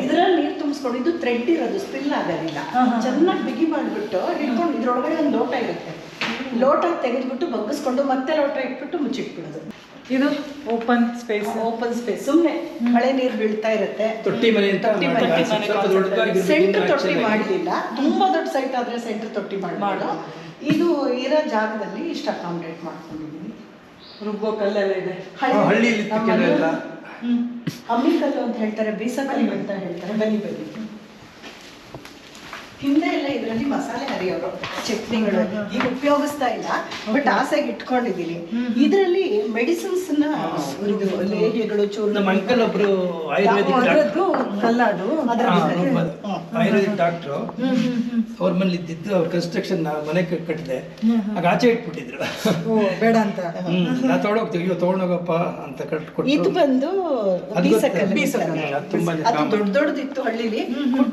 ಇದ್ರಲ್ಲಿ ನೀರು ತುಂಬಿಸ್ಕೊಂಡು ಇದು ಥ್ರೆಡ್ ಇರೋದು ಸ್ಪಿಲ್ ಆಗೋದಿಲ್ಲ. ಚೆನ್ನಾಗಿ ಬಿಗಿ ಮಾಡಿಬಿಟ್ಟು ಇಟ್ಕೊಂಡು ಇದ್ರೊಳಗಡೆ ಒಂದು ಲೋಟ ಇರುತ್ತೆ, ಲೋಟ ತೆಗೆದ್ಬಿಟ್ಟು ಬಗ್ಗಿಸ್ಕೊಂಡು ಮತ್ತೆ ಲೋಟ ಇಟ್ಬಿಟ್ಟು ಮುಚ್ಚಿಟ್ಬಿಡೋದು. ಇದು ಓಪನ್ ಸ್ಪೇಸ್ ಸುಮ್ಮನೆ ಮಳೆ ನೀರು ಬೀಳ್ತಾ ಇರುತ್ತೆ. ತೊಟ್ಟಿ ಮನೆ ಅಂತ ಸೆಂಟ್ರ್ ತೊಟ್ಟಿ ಮಾಡಲಿಲ್ಲ, ತುಂಬಾ ದೊಡ್ಡ ಸೈಟ್ ಆದ್ರೆ ಸೆಂಟ್ರ್ ತೊಟ್ಟಿ ಮಾಡಬಾರ್ದು. ಇದು ಇರೋ ಜಾಗದಲ್ಲಿ ಇಷ್ಟು ಅಕಾಮಿಡೇಟ್ ಮಾಡ್ಕೊಂಡಿದ್ದೀನಿ. ರುಬ್ಬೋ ಕಲ್ಲೆಲ್ಲ ಇದೆ, ಹಳ್ಳಿಯಲ್ಲಿ ಅಮ್ಮಿಕಲ್ಲು ಅಂತ ಹೇಳ್ತಾರೆ, ಬೀಸಕಲ್ಲು ಅಂತ ಹೇಳ್ತಾರೆ. ಬನ್ನಿ ಹಿಂದೆ ಎಲ್ಲ ಇದರಲ್ಲಿ ಮಸಾಲೆ ಹರಿಯೋರು, ಚಟ್ನಿಗಳು ಈಗ ಉಪಯೋಗಿಸ್ತಾ ಇಲ್ಲ, ಬಟ್ ಆಸೆಗೆ ಇಟ್ಕೊಂಡಿದ್ದೀನಿ. ಇದರಲ್ಲಿ ಮೆಡಿಸಿನ್ಸ್ ಇದು ಲೇಹ್ಯಗಳು, ಚೂರು. ನಮ್ಮ ಅಂಕಲ್ ಒಬ್ರು ಆಯುರ್ವೇದಿಕ್ ಕಲ್ಲಾಡು ಆಯುರ್ವೇದಿಕ್ ಡಾಕ್ಟ್ರು, ಅವ್ರ ಮನೇಲಿ ಇದ್ದಿದ್ದು ಅವ್ರ ಕನ್ಸ್ಟ್ರಕ್ಷನ್ ಮನೆ ಕಟ್ಟಿದೆ, ಆಗ ಆಚೆ ಇಟ್ಬಿಟ್ಟಿದ್ರು. ಬೇಡ ಅಂತ ನಾ ತೊಗೊಂಡೋಗ್ತೀವಿ, ಅಯ್ಯೋ ತೊಗೊಂಡೋಗಪ್ಪ ಅಂತ ಕಟ್ಕೊಟ್ಟು. ಇದು ಬಂದು ತುಂಬಾ ಅದು ದೊಡ್ಡ ದೊಡ್ಡದಿತ್ತು ಹಳ್ಳಿಲಿ,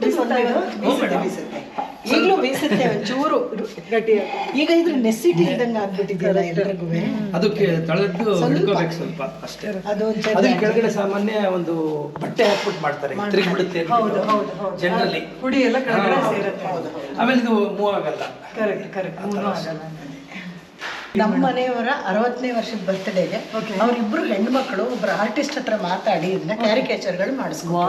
ಬೀಸುತ್ತೆ. ಈಗಲೂ ಬೀಸುತ್ತೆ ಒಂಚೂರು ಗಟ್ಟಿಯಾಗಿ. ಈಗ ಇದ್ರ ನೆಸಿಟಿ ಇದ್ದಂಗೆ ಆಗ್ಬಿಟ್ಟಿದೆಯಲ್ಲ ಎಲ್ರಿಗೂ. ಅದಕ್ಕೆ ತಳದ್ದು ಹಿಡ್ಕೋಬೇಕು ಸ್ವಲ್ಪ ಅಷ್ಟೇ. ಅದ್ರ ಕೆಳಗಡೆ ಸಾಮಾನ್ಯ ಒಂದು ಬಟ್ಟೆ ಹಾಕ್ಬಿಟ್ಟು ಮಾಡ್ತಾರೆ, ತಿರುಗಿಬಿಡುತ್ತೆ ಜನರಲಿ. ಹುಡಿ ಎಲ್ಲ ಕೆಳಗಡೆ ಸೇರುತ್ತೆ. ಆಮೇಲೆ ಇದು ಮೂವ್ ಆಗಲ್ಲ. ಕರೆಕ್ಟ್ ಆಗಲ್ಲ. ನಮ್ಮ ಮನೆಯವರ 60ನೇ ವರ್ಷದ ಬರ್ತ್ಡೇಗೆ ಅವರಿಬ್ರು ಹೆಣ್ಮಕ್ಳು ಒಬ್ರು ಆರ್ಟಿಸ್ಟ್ ಹತ್ರ ಮಾತಾಡಿ ಇದನ್ನ ಕ್ಯಾರಿಕೇಚರ್ಗಳು ಮಾಡಿಸ್ಕೊ.